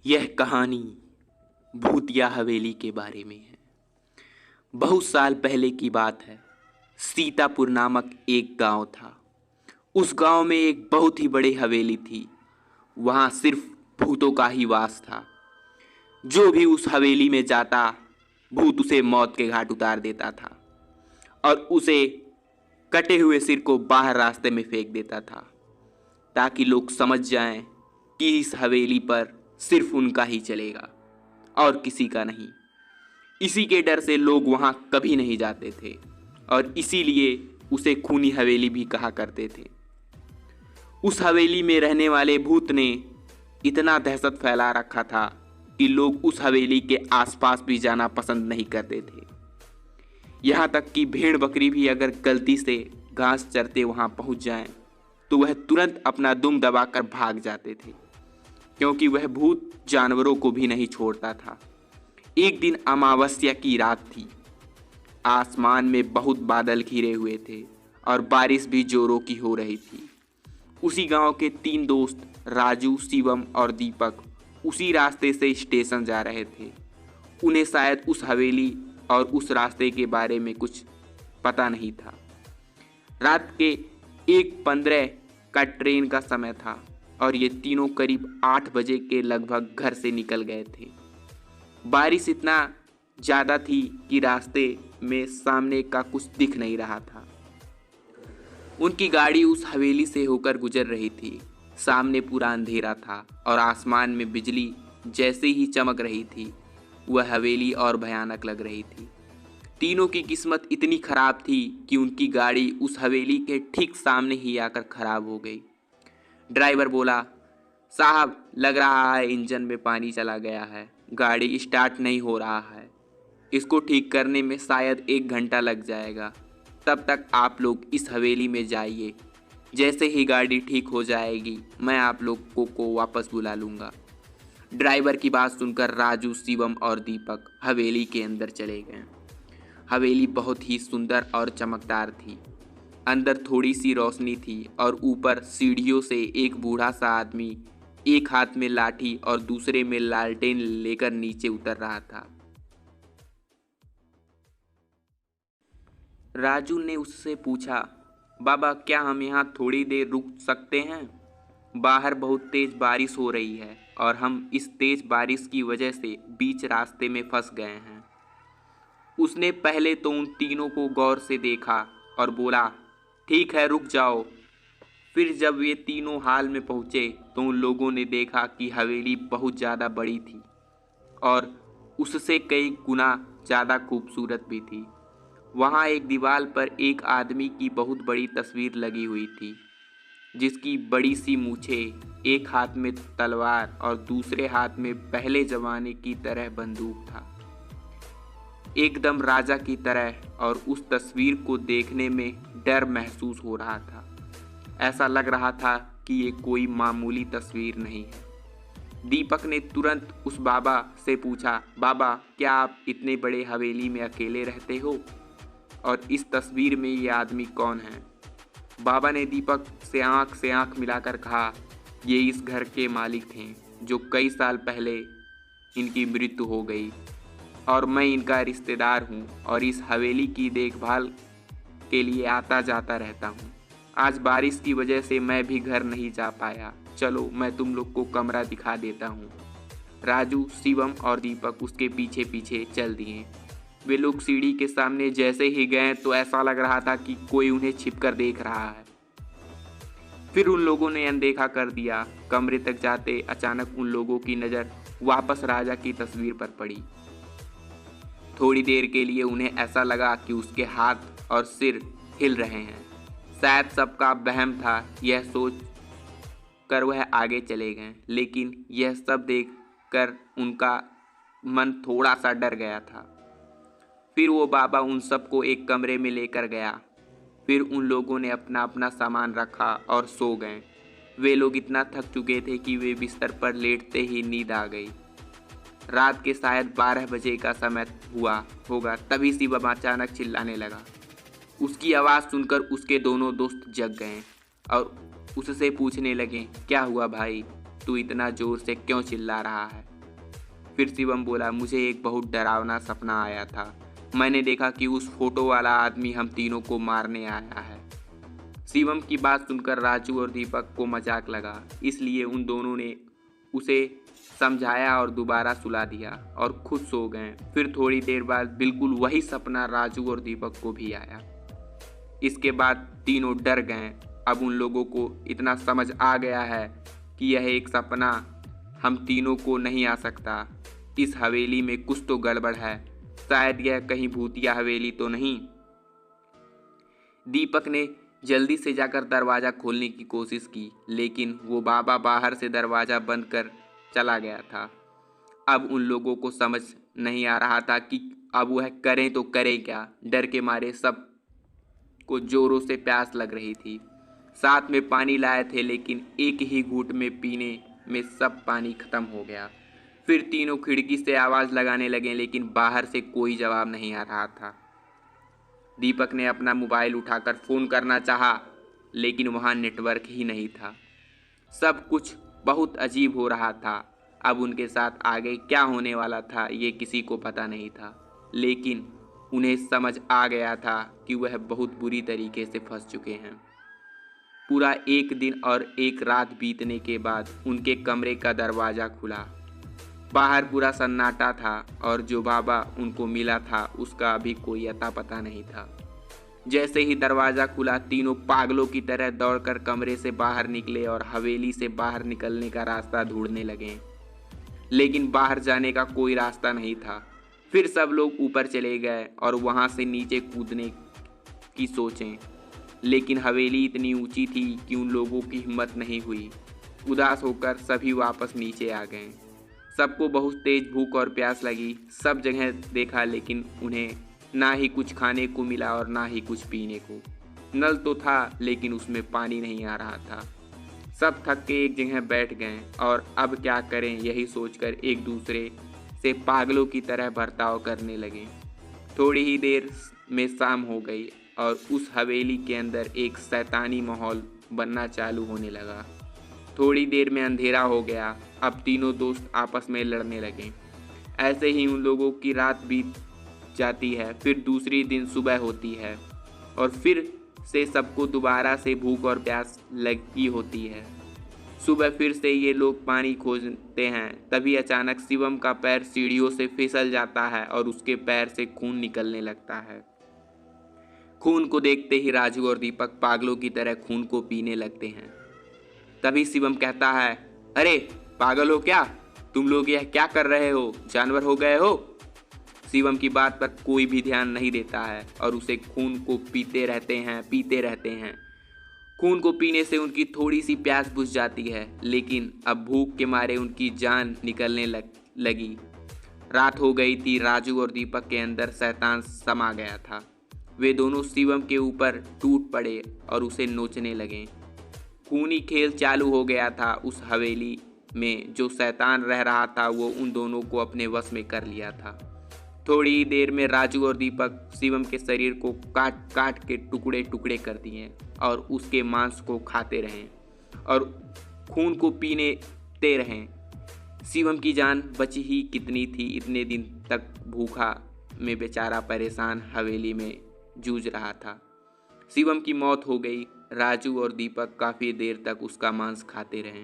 यह कहानी भूतिया हवेली के बारे में है। बहुत साल पहले की बात है। सीतापुर नामक एक गांव था। उस गांव में एक बहुत ही बड़ी हवेली थी। वहां सिर्फ भूतों का ही वास था। जो भी उस हवेली में जाता, भूत उसे मौत के घाट उतार देता था और उसे कटे हुए सिर को बाहर रास्ते में फेंक देता था, ताकि लोग समझ जाएं कि इस हवेली पर सिर्फ उनका ही चलेगा और किसी का नहीं। इसी के डर से लोग वहां कभी नहीं जाते थे और इसीलिए उसे खूनी हवेली भी कहा करते थे। उस हवेली में रहने वाले भूत ने इतना दहशत फैला रखा था कि लोग उस हवेली के आसपास भी जाना पसंद नहीं करते थे। यहाँ तक कि भेड़ बकरी भी अगर गलती से घास चरते वहां पहुंच जाएं, तो वह तुरंत अपना दुम दबाकर भाग जाते थे, क्योंकि वह भूत जानवरों को भी नहीं छोड़ता था। एक दिन अमावस्या की रात थी। आसमान में बहुत बादल घिरे हुए थे और बारिश भी जोरों की हो रही थी। उसी गांव के 3 दोस्त राजू, शिवम और दीपक उसी रास्ते से स्टेशन जा रहे थे। उन्हें शायद उस हवेली और उस रास्ते के बारे में कुछ पता नहीं था। रात के 1:15 का ट्रेन का समय था और ये तीनों करीब 8 बजे के लगभग घर से निकल गए थे। बारिश इतना ज़्यादा थी कि रास्ते में सामने का कुछ दिख नहीं रहा था। उनकी गाड़ी उस हवेली से होकर गुजर रही थी। सामने पूरा अंधेरा था और आसमान में बिजली जैसे ही चमक रही थी, वह हवेली और भयानक लग रही थी। तीनों की किस्मत इतनी खराब थी कि उनकी गाड़ी उस हवेली के ठीक सामने ही आकर खराब हो गई। ड्राइवर बोला, साहब लग रहा है इंजन में पानी चला गया है, गाड़ी स्टार्ट नहीं हो रहा है, इसको ठीक करने में शायद 1 घंटा लग जाएगा। तब तक आप लोग इस हवेली में जाइए। जैसे ही गाड़ी ठीक हो जाएगी मैं आप लोग को वापस बुला लूँगा। ड्राइवर की बात सुनकर राजू, शिवम और दीपक हवेली के अंदर चले गए। हवेली बहुत ही सुंदर और चमकदार थी। अंदर थोड़ी सी रोशनी थी और ऊपर सीढ़ियों से एक बूढ़ा सा आदमी एक हाथ में लाठी और दूसरे में लालटेन लेकर नीचे उतर रहा था। राजू ने उससे पूछा, बाबा क्या हम यहाँ थोड़ी देर रुक सकते हैं? बाहर बहुत तेज बारिश हो रही है और हम इस तेज बारिश की वजह से बीच रास्ते में फंस गए हैं। उसने पहले तो उन तीनों को गौर से देखा और बोला, ठीक है रुक जाओ। फिर जब ये तीनों हाल में पहुँचे तो उन लोगों ने देखा कि हवेली बहुत ज़्यादा बड़ी थी और उससे कई गुना ज़्यादा खूबसूरत भी थी। वहाँ एक दीवार पर एक आदमी की बहुत बड़ी तस्वीर लगी हुई थी, जिसकी बड़ी सी मूछें, एक हाथ में तलवार और दूसरे हाथ में पहले जमाने की तरह बंदूक था, एकदम राजा की तरह। और उस तस्वीर को देखने में डर महसूस हो रहा था। ऐसा लग रहा था कि ये कोई मामूली तस्वीर नहीं है। दीपक ने तुरंत उस बाबा से पूछा, बाबा क्या आप इतने बड़े हवेली में अकेले रहते हो और इस तस्वीर में ये आदमी कौन है? बाबा ने दीपक से आंख मिलाकर कहा, ये इस घर के मालिक थे जो कई साल पहले इनकी मृत्यु हो गई और मैं इनका रिश्तेदार हूँ और इस हवेली की देखभाल के लिए आता जाता रहता हूँ। आज बारिश की वजह से मैं भी घर नहीं जा पाया। चलो मैं तुम लोग को कमरा दिखा देता हूँ। राजू, शिवम और दीपक उसके पीछे पीछे चल दिए। वे लोग सीढ़ी के सामने जैसे ही गए तो ऐसा लग रहा था कि कोई उन्हें छिपकर देख रहा है। फिर उन लोगों ने अनदेखा कर दिया। कमरे तक जाते अचानक उन लोगों की नज़र वापस राजा की तस्वीर पर पड़ी। थोड़ी देर के लिए उन्हें ऐसा लगा कि उसके हाथ और सिर हिल रहे हैं। शायद सबका वहम था। यह सोच कर वह आगे चले गए, लेकिन यह सब देख कर उनका मन थोड़ा सा डर गया था। फिर वो बाबा उन सबको एक कमरे में लेकर गया। फिर उन लोगों ने अपना अपना सामान रखा और सो गए। वे लोग इतना थक चुके थे कि वे बिस्तर पर लेटते ही नींद आ गई। रात के शायद 12 बजे का समय हुआ होगा, तभी शिवम अचानक चिल्लाने लगा। उसकी आवाज़ सुनकर उसके दोनों दोस्त जग गए और उससे पूछने लगे, क्या हुआ भाई? तू इतना जोर से क्यों चिल्ला रहा है? फिर शिवम बोला, मुझे एक बहुत डरावना सपना आया था। मैंने देखा कि उस फोटो वाला आदमी हम तीनों को मारने आया है। शिवम की बात सुनकर राजू और दीपक को मजाक लगा, इसलिए उन दोनों ने उसे समझाया और दोबारा सुला दिया और खुद सो गए। फिर थोड़ी देर बाद बिल्कुल वही सपना राजू और दीपक को भी आया। इसके बाद तीनों डर गए। अब उन लोगों को इतना समझ आ गया है कि यह एक सपना हम तीनों को नहीं आ सकता। इस हवेली में कुछ तो गड़बड़ है, शायद यह कहीं भूतिया हवेली तो नहीं। दीपक ने जल्दी से जाकर दरवाज़ा खोलने की कोशिश की, लेकिन वो बाबा बाहर से दरवाज़ा बंद कर चला गया था। अब उन लोगों को समझ नहीं आ रहा था कि अब वह करें तो करें क्या। डर के मारे सब को जोरों से प्यास लग रही थी। साथ में पानी लाए थे, लेकिन एक ही घूंट में पीने में सब पानी खत्म हो गया। फिर तीनों खिड़की से आवाज़ लगाने लगे, लेकिन बाहर से कोई जवाब नहीं आ रहा था। दीपक ने अपना मोबाइल उठाकर फ़ोन करना चाहा, लेकिन वहाँ नेटवर्क ही नहीं था। सब कुछ बहुत अजीब हो रहा था। अब उनके साथ आगे क्या होने वाला था ये किसी को पता नहीं था, लेकिन उन्हें समझ आ गया था कि वह बहुत बुरी तरीके से फंस चुके हैं। पूरा एक दिन और एक रात बीतने के बाद उनके कमरे का दरवाज़ा खुला। बाहर पूरा सन्नाटा था और जो बाबा उनको मिला था उसका अभी कोई अता पता नहीं था। जैसे ही दरवाज़ा खुला, तीनों पागलों की तरह दौड़कर कमरे से बाहर निकले और हवेली से बाहर निकलने का रास्ता ढूंढने लगे, लेकिन बाहर जाने का कोई रास्ता नहीं था। फिर सब लोग ऊपर चले गए और वहाँ से नीचे कूदने की सोचें, लेकिन हवेली इतनी ऊंची थी कि उन लोगों की हिम्मत नहीं हुई। उदास होकर सभी वापस नीचे आ गए। सबको बहुत तेज भूख और प्यास लगी। सब जगह देखा, लेकिन उन्हें ना ही कुछ खाने को मिला और ना ही कुछ पीने को। नल तो था, लेकिन उसमें पानी नहीं आ रहा था। सब थक के एक जगह बैठ गए और अब क्या करें यही सोचकर एक दूसरे से पागलों की तरह बर्ताव करने लगे। थोड़ी ही देर में शाम हो गई और उस हवेली के अंदर एक शैतानी माहौल बनना चालू होने लगा। थोड़ी देर में अंधेरा हो गया। अब तीनों दोस्त आपस में लड़ने लगे। ऐसे ही उन लोगों की रात बीत जाती है। फिर दूसरी दिन सुबह होती है और फिर से सबको दोबारा से भूख और प्यास लगी होती है। सुबह फिर से ये लोग पानी खोजते हैं। तभी अचानक शिवम का पैर सीढ़ियों से फिसल जाता है और उसके पैर से खून निकलने लगता है। खून को देखते ही राजू और दीपक पागलों की तरह खून को पीने लगते हैं। तभी शिवम कहता है, अरे पागल हो क्या? तुम लोग यह क्या कर रहे हो? जानवर हो गए हो? शिवम की बात पर कोई भी ध्यान नहीं देता है और उसे खून को पीते रहते हैं। खून को पीने से उनकी थोड़ी सी प्यास बुझ जाती है, लेकिन अब भूख के मारे उनकी जान निकलने लगी। रात हो गई थी। राजू और दीपक के अंदर शैतान समा गया था। वे दोनों शिवम के ऊपर टूट पड़े और उसे नोचने लगे। खूनी खेल चालू हो गया था। उस हवेली में जो शैतान रह रहा था वो उन दोनों को अपने वश में कर लिया था। थोड़ी देर में राजू और दीपक शिवम के शरीर को काट काट के टुकड़े टुकड़े कर दिए और उसके मांस को खाते रहें और खून को पीते रहें। शिवम की जान बची ही कितनी थी। इतने दिन तक भूखा में बेचारा परेशान हवेली में जूझ रहा था। शिवम की मौत हो गई। राजू और दीपक काफ़ी देर तक उसका मांस खाते रहे,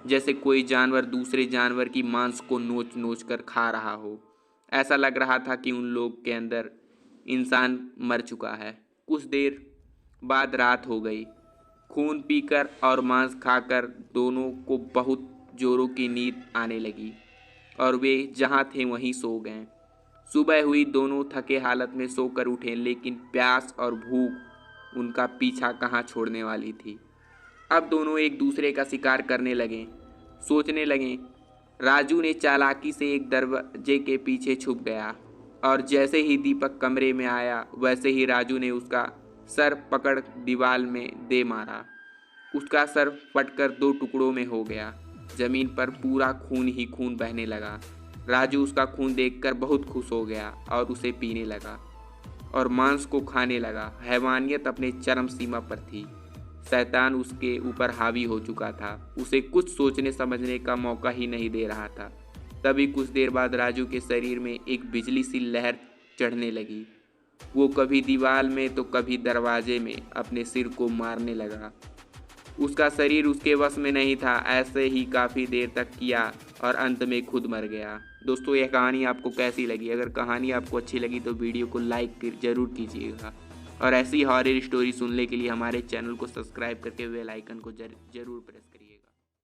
जैसे कोई जानवर दूसरे जानवर की मांस को नोच नोच कर खा रहा हो। ऐसा लग रहा था कि उन लोग के अंदर इंसान मर चुका है। कुछ देर बाद रात हो गई। खून पीकर और मांस खाकर दोनों को बहुत जोरों की नींद आने लगी और वे जहाँ थे वहीं सो गए। सुबह हुई। दोनों थके हालत में सोकर उठे, लेकिन प्यास और भूख उनका पीछा कहाँ छोड़ने वाली थी। अब दोनों एक दूसरे का शिकार करने लगे। सोचने लगे। राजू ने चालाकी से एक दरवाजे के पीछे छुप गया और जैसे ही दीपक कमरे में आया वैसे ही राजू ने उसका सर पकड़ दीवार में दे मारा। उसका सर फटकर दो टुकड़ों में हो गया। जमीन पर पूरा खून ही खून बहने लगा। राजू उसका खून देखकर बहुत खुश हो गया और उसे पीने लगा और मांस को खाने लगा। हैवानियत अपने चरम सीमा पर थी। शैतान उसके ऊपर हावी हो चुका था। उसे कुछ सोचने समझने का मौका ही नहीं दे रहा था। तभी कुछ देर बाद राजू के शरीर में एक बिजली सी लहर चढ़ने लगी। वो कभी दीवार में तो कभी दरवाजे में अपने सिर को मारने लगा। उसका शरीर उसके वश में नहीं था। ऐसे ही काफ़ी देर तक किया और अंत में खुद मर गया। दोस्तों, यह कहानी आपको कैसी लगी? अगर कहानी आपको अच्छी लगी तो वीडियो को लाइक ज़रूर कीजिएगा और ऐसी हॉरर स्टोरी सुनने के लिए हमारे चैनल को सब्सक्राइब करके बेल आइकन को जरूर प्रेस करिए।